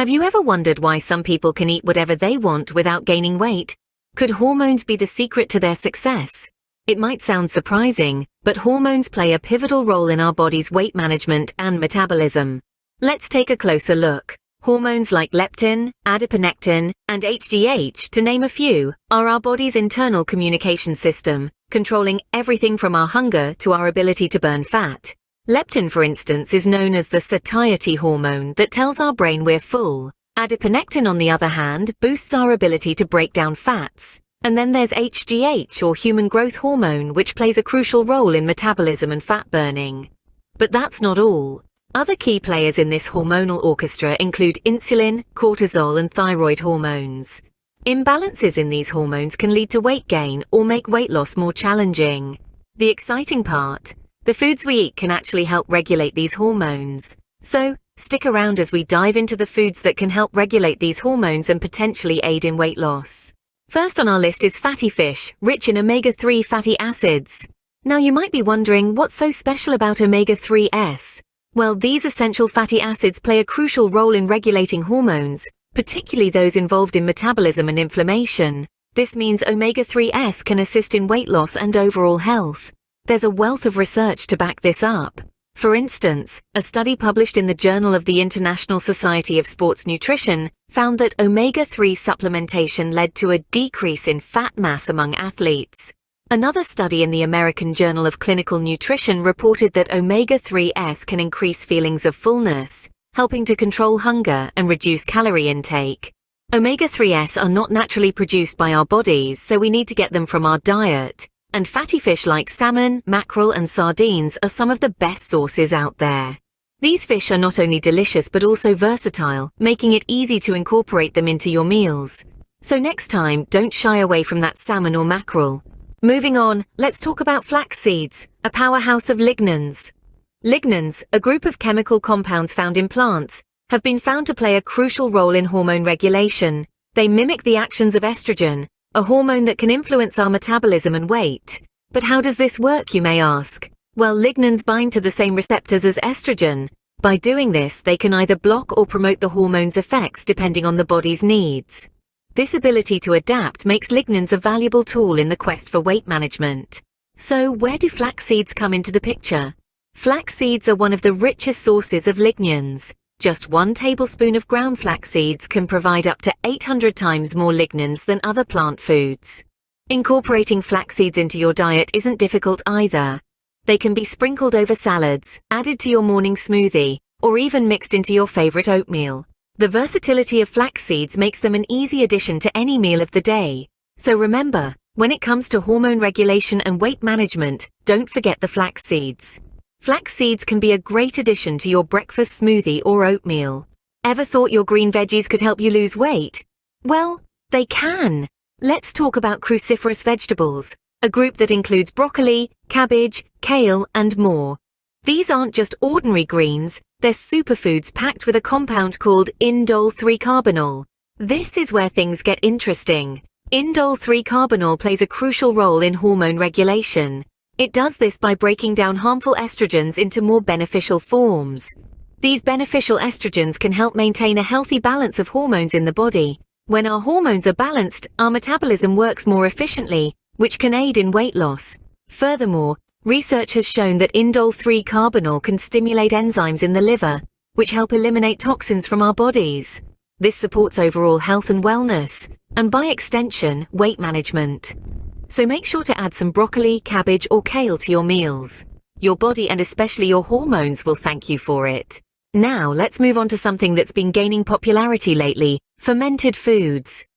Have you ever wondered why some people can eat whatever they want without gaining weight? Could hormones be the secret to their success? It might sound surprising, but hormones play a pivotal role in our body's weight management and metabolism. Let's take a closer look. Hormones like leptin, adiponectin, and HGH, to name a few, are our body's internal communication system, controlling everything from our hunger to our ability to burn fat. Leptin, for instance, is known as the satiety hormone that tells our brain we're full. Adiponectin, on the other hand, boosts our ability to break down fats. And then there's HGH, or human growth hormone, which plays a crucial role in metabolism and fat burning. But that's not all. Other key players in this hormonal orchestra include insulin, cortisol, and thyroid hormones. Imbalances in these hormones can lead to weight gain or make weight loss more challenging. The exciting part: the foods we eat can actually help regulate these hormones. So, stick around as we dive into the foods that can help regulate these hormones and potentially aid in weight loss. First on our list is fatty fish, rich in omega-3 fatty acids. Now you might be wondering, what's so special about omega-3s? Well, these essential fatty acids play a crucial role in regulating hormones, particularly those involved in metabolism and inflammation. This means omega-3s can assist in weight loss and overall health. There's a wealth of research to back this up. For instance, a study published in the Journal of the International Society of Sports Nutrition found that omega-3 supplementation led to a decrease in fat mass among athletes. Another study in the American Journal of Clinical Nutrition reported that omega-3s can increase feelings of fullness, helping to control hunger and reduce calorie intake. Omega-3s are not naturally produced by our bodies, so we need to get them from our diet. And fatty fish like salmon, mackerel, and sardines are some of the best sources out there. These fish are not only delicious but also versatile, making it easy to incorporate them into your meals. So next time, don't shy away from that salmon or mackerel. Moving on, let's talk about flax seeds, a powerhouse of lignans. Lignans, a group of chemical compounds found in plants, have been found to play a crucial role in hormone regulation. They mimic the actions of estrogen, a hormone that can influence our metabolism and weight. But how does this work, you may ask? Well, lignans bind to the same receptors as estrogen. By doing this, they can either block or promote the hormone's effects depending on the body's needs. This ability to adapt makes lignans a valuable tool in the quest for weight management. So, where do flax seeds come into the picture? Flax seeds are one of the richest sources of lignans. Just 1 tablespoon of ground flax seeds can provide up to 800 times more lignans than other plant foods. Incorporating flax seeds into your diet isn't difficult either. They can be sprinkled over salads, added to your morning smoothie, or even mixed into your favorite oatmeal. The versatility of flax seeds makes them an easy addition to any meal of the day. So remember, when it comes to hormone regulation and weight management, don't forget the flax seeds. Flax seeds can be a great addition to your breakfast smoothie or oatmeal. Ever thought your green veggies could help you lose weight? Well, they can. Let's talk about cruciferous vegetables, a group that includes broccoli, cabbage, kale, and more. These aren't just ordinary greens, they're superfoods packed with a compound called indole-3-carbinol. This is where things get interesting. Indole-3-carbinol plays a crucial role in hormone regulation. It does this by breaking down harmful estrogens into more beneficial forms. These beneficial estrogens can help maintain a healthy balance of hormones in the body. When our hormones are balanced, our metabolism works more efficiently, which can aid in weight loss. Furthermore, research has shown that indole-3-carbinol can stimulate enzymes in the liver, which help eliminate toxins from our bodies. This supports overall health and wellness, and by extension, weight management. So make sure to add some broccoli, cabbage, or kale to your meals. Your body and especially your hormones will thank you for it. Now let's move on to something that's been gaining popularity lately: fermented foods.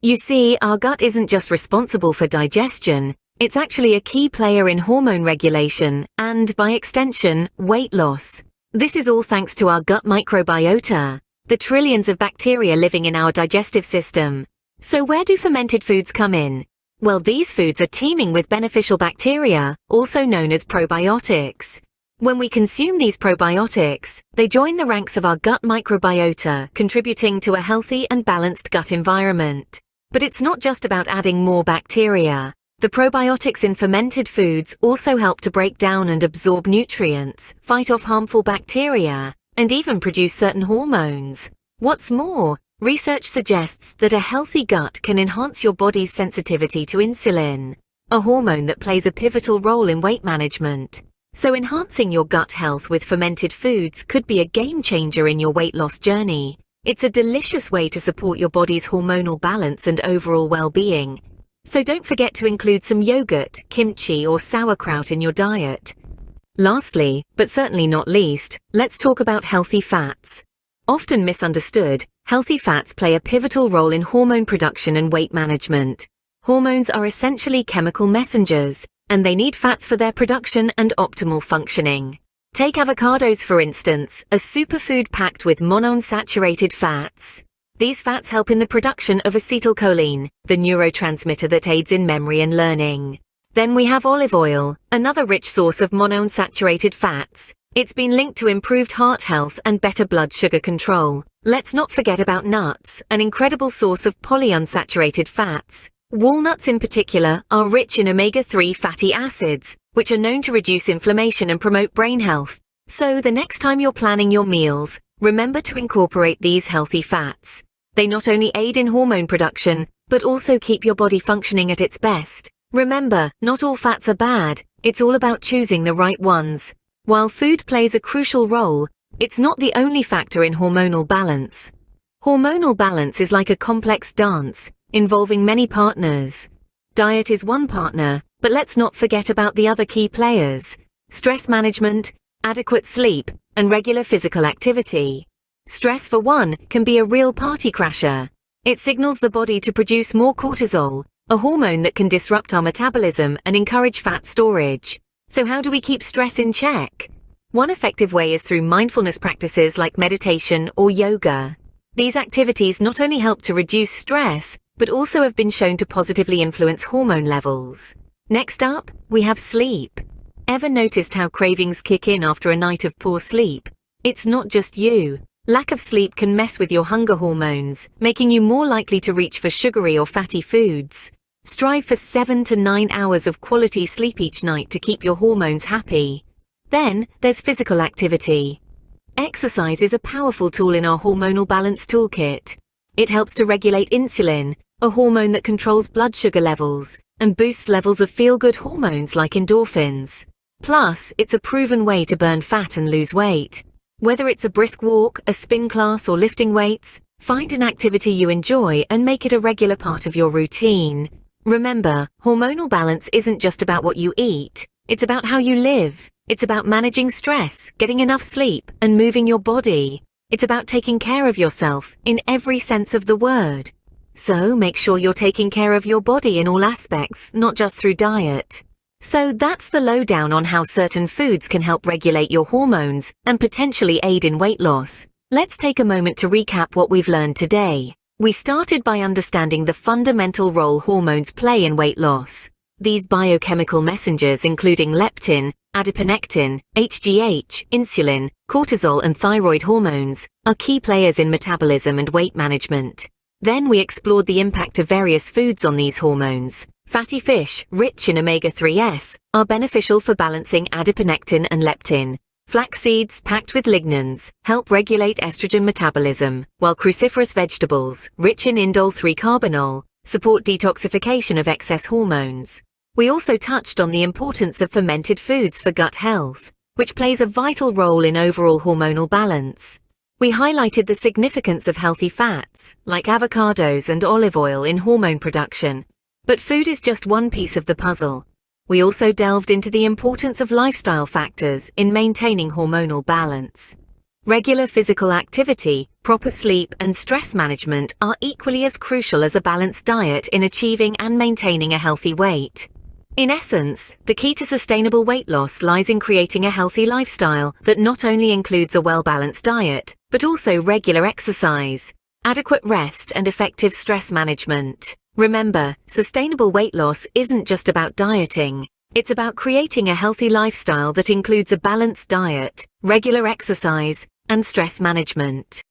You see, our gut isn't just responsible for digestion, it's actually a key player in hormone regulation and, by extension, weight loss. This is all thanks to our gut microbiota, the trillions of bacteria living in our digestive system. So where do fermented foods come in? Well, these foods are teeming with beneficial bacteria, also known as probiotics. When we consume these probiotics, they join the ranks of our gut microbiota, contributing to a healthy and balanced gut environment. But it's not just about adding more bacteria. The probiotics in fermented foods also help to break down and absorb nutrients, fight off harmful bacteria, and even produce certain hormones. What's more, research suggests that a healthy gut can enhance your body's sensitivity to insulin, a hormone that plays a pivotal role in weight management. So enhancing your gut health with fermented foods could be a game changer in your weight loss journey. It's a delicious way to support your body's hormonal balance and overall well-being. So don't forget to include some yogurt, kimchi, or sauerkraut in your diet. Lastly, but certainly not least, let's talk about healthy fats. Often misunderstood, healthy fats play a pivotal role in hormone production and weight management. Hormones are essentially chemical messengers, and they need fats for their production and optimal functioning. Take avocados for instance, a superfood packed with monounsaturated fats. These fats help in the production of acetylcholine, the neurotransmitter that aids in memory and learning. Then we have olive oil, another rich source of monounsaturated fats. It's been linked to improved heart health and better blood sugar control. Let's not forget about nuts, an incredible source of polyunsaturated fats. Walnuts in particular are rich in omega-3 fatty acids, which are known to reduce inflammation and promote brain health. So the next time you're planning your meals, remember to incorporate these healthy fats. They not only aid in hormone production, but also keep your body functioning at its best. Remember, not all fats are bad, it's all about choosing the right ones. While food plays a crucial role, it's not the only factor in hormonal balance. Hormonal balance is like a complex dance, involving many partners. Diet is one partner, but let's not forget about the other key players: stress management, adequate sleep, and regular physical activity. Stress, for one, can be a real party crasher. It signals the body to produce more cortisol, a hormone that can disrupt our metabolism and encourage fat storage. So how do we keep stress in check? One effective way is through mindfulness practices like meditation or yoga. These activities not only help to reduce stress, but also have been shown to positively influence hormone levels. Next up, we have sleep. Ever noticed how cravings kick in after a night of poor sleep? It's not just you. Lack of sleep can mess with your hunger hormones, making you more likely to reach for sugary or fatty foods. Strive for 7 to 9 hours of quality sleep each night to keep your hormones happy. Then, there's physical activity. Exercise is a powerful tool in our hormonal balance toolkit. It helps to regulate insulin, a hormone that controls blood sugar levels, and boosts levels of feel-good hormones like endorphins. Plus, it's a proven way to burn fat and lose weight. Whether it's a brisk walk, a spin class, or lifting weights, find an activity you enjoy and make it a regular part of your routine. Remember, hormonal balance isn't just about what you eat, it's about how you live. It's about managing stress, getting enough sleep, and moving your body. It's about taking care of yourself in every sense of the word. So make sure you're taking care of your body in all aspects, not just through diet. So that's the lowdown on how certain foods can help regulate your hormones and potentially aid in weight loss. Let's take a moment to recap what we've learned today. We started by understanding the fundamental role hormones play in weight loss. These biochemical messengers, including leptin, adiponectin, HGH, insulin, cortisol, and thyroid hormones, are key players in metabolism and weight management. Then we explored the impact of various foods on these hormones. Fatty fish, rich in omega-3s, are beneficial for balancing adiponectin and leptin. Flax seeds, packed with lignans, help regulate estrogen metabolism, while cruciferous vegetables, rich in indole-3-carbinol, support detoxification of excess hormones. We also touched on the importance of fermented foods for gut health, which plays a vital role in overall hormonal balance. We highlighted the significance of healthy fats, like avocados and olive oil, in hormone production. But food is just one piece of the puzzle. We also delved into the importance of lifestyle factors in maintaining hormonal balance. Regular physical activity, proper sleep, and stress management are equally as crucial as a balanced diet in achieving and maintaining a healthy weight. In essence, the key to sustainable weight loss lies in creating a healthy lifestyle that not only includes a well-balanced diet, but also regular exercise, adequate rest, and effective stress management. Remember, sustainable weight loss isn't just about dieting. It's about creating a healthy lifestyle that includes a balanced diet, regular exercise, and stress management.